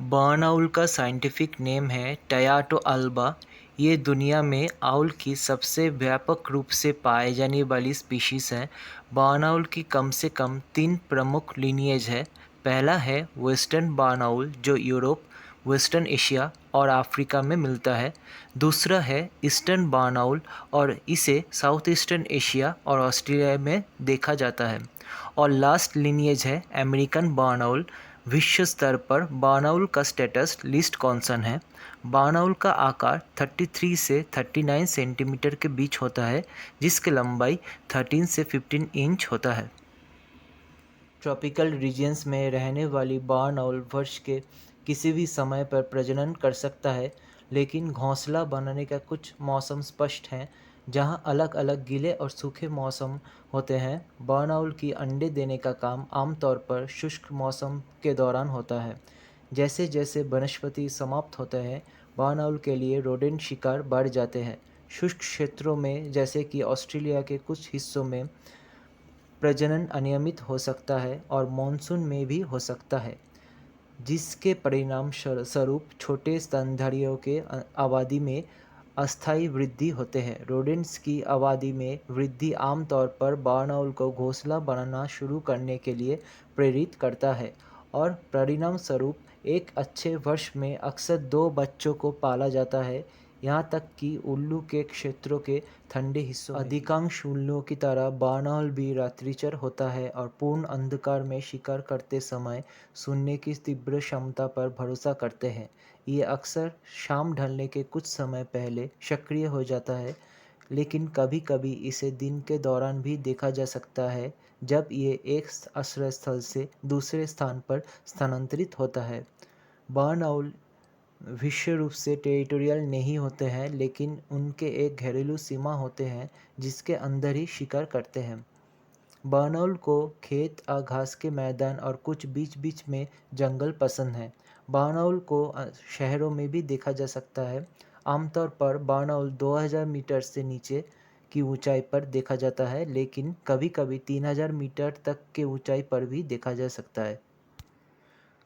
Burn owl का scientific name है टयाटो alba. ये दुनिया में आउल की सबसे व्यापक रूप से पाए जाने वाली स्पीशीज़ है। बर्न आउल की कम से कम 3 प्रमुख लिनिएज है। पहला है वेस्टर्न बर्न आउल जो यूरोप, वेस्टर्न एशिया और अफ्रीका में मिलता है। दूसरा है ईस्टर्न बर्न आउल और इसे साउथ ईस्टर्न एशिया और ऑस्ट्रेलिया में देखा जाता है। और लास्ट लिनिएज है अमेरिकन बर्न आउल। विश्व स्तर पर बर्न आउल का स्टेटस लिस्ट कॉन्सन है। बर्न आउल का आकार 33 से 39 सेंटीमीटर के बीच होता है, जिसकी लंबाई 13 से 15 इंच होता है। ट्रॉपिकल रीजन्स में रहने वाली बर्न आउल वर्ष के किसी भी समय पर प्रजनन कर सकता है, लेकिन घोंसला बनाने का कुछ मौसम स्पष्ट हैं जहां अलग अलग गीले और सूखे मौसम होते हैं। बर्न आउल की अंडे देने का काम आमतौर पर शुष्क मौसम के दौरान होता है। जैसे जैसे वनस्पति समाप्त होते हैं, बर्न आउल के लिए रोडेंट शिकार बढ़ जाते हैं। शुष्क क्षेत्रों में जैसे कि ऑस्ट्रेलिया के कुछ हिस्सों में प्रजनन अनियमित हो सकता है और मानसून में भी हो सकता है, जिसके परिणाम स्वरूप छोटे स्तनधारियों के आबादी में अस्थायी वृद्धि होते हैं। रोडेंट्स की आबादी में वृद्धि आमतौर पर बर्न आउल को घोंसला बनाना शुरू करने के लिए प्रेरित करता है और परिणाम स्वरूप एक अच्छे वर्ष में अक्सर 2 बच्चों को पाला जाता है। यहाँ तक कि उल्लू के क्षेत्रों के ठंडे हिस्सों में अधिकांश उल्लुओं की तरह बर्न आउल भी रात्रिचर होता है और पूर्ण अंधकार में शिकार करते समय सुनने की तीव्र क्षमता पर भरोसा करते हैं। ये अक्सर शाम ढलने के कुछ समय पहले सक्रिय हो जाता है, लेकिन कभी-कभी इसे दिन के दौरान भी देखा जा सकता है जब ये एक आश्रय स्थल से दूसरे स्थान पर स्थानांतरित होता है। बर्न आउल विशेष रूप से टेरिटोरियल नहीं होते हैं, लेकिन उनके एक घरेलू सीमा होते हैं जिसके अंदर ही शिकार करते हैं। बर्न आउल को खेत और घास के मैदान और कुछ बीच-बीच में जंगल पसंद है। बर्न आउल को शहरों में भी देखा जा सकता है। आमतौर पर बर्न आउल 2000 मीटर से नीचे की ऊंचाई पर देखा जाता है, लेकिन कभी-कभी 3000 मीटर तक के ऊंचाई पर भी देखा जा सकता है।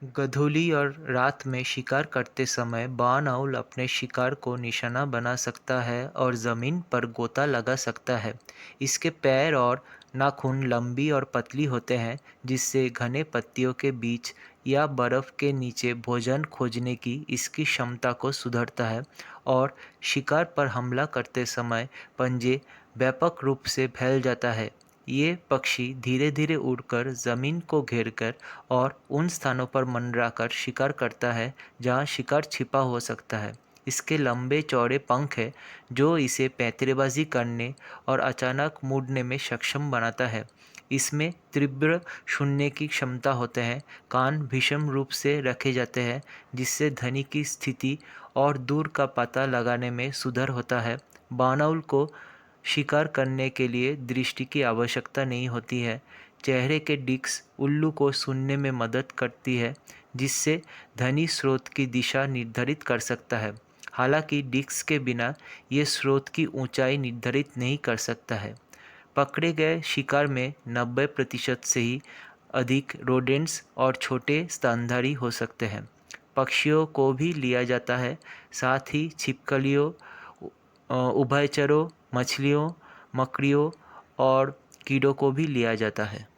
गधूली और रात में शिकार करते समय बर्न आउल अपने शिकार को निशाना बना सकता है और ज़मीन पर गोता लगा सकता है। इसके पैर और नाखून लंबी और पतली होते हैं, जिससे घने पत्तियों के बीच या बर्फ़ के नीचे भोजन खोजने की इसकी क्षमता को सुधारता है। और शिकार पर हमला करते समय पंजे व्यापक रूप से फैल जाता है। ये पक्षी धीरे धीरे उड़कर ज़मीन को घेरकर और उन स्थानों पर मंडराकर शिकार करता है जहाँ शिकार छिपा हो सकता है। इसके लंबे चौड़े पंख हैं जो इसे पैंतरेबाजी करने और अचानक मुड़ने में सक्षम बनाता है। इसमें तीव्र सुनने की क्षमता होते हैं। कान भीषण रूप से रखे जाते हैं, जिससे ध्वनि की स्थिति और दूर का पता लगाने में सुधार होता है। बर्न आउल को शिकार करने के लिए दृष्टि की आवश्यकता नहीं होती है। चेहरे के डिस्क उल्लू को सुनने में मदद करती है, जिससे ध्वनि स्रोत की दिशा निर्धारित कर सकता है। हालांकि डिस्क के बिना ये स्रोत की ऊंचाई निर्धारित नहीं कर सकता है। पकड़े गए शिकार में 90% से ही अधिक रोडेंट्स और छोटे स्तनधारी हो सकते हैं। पक्षियों को भी लिया जाता है, साथ ही छिपकलियों, उभयचरों, मछलियों, मकड़ियों और कीड़ों को भी लिया जाता है।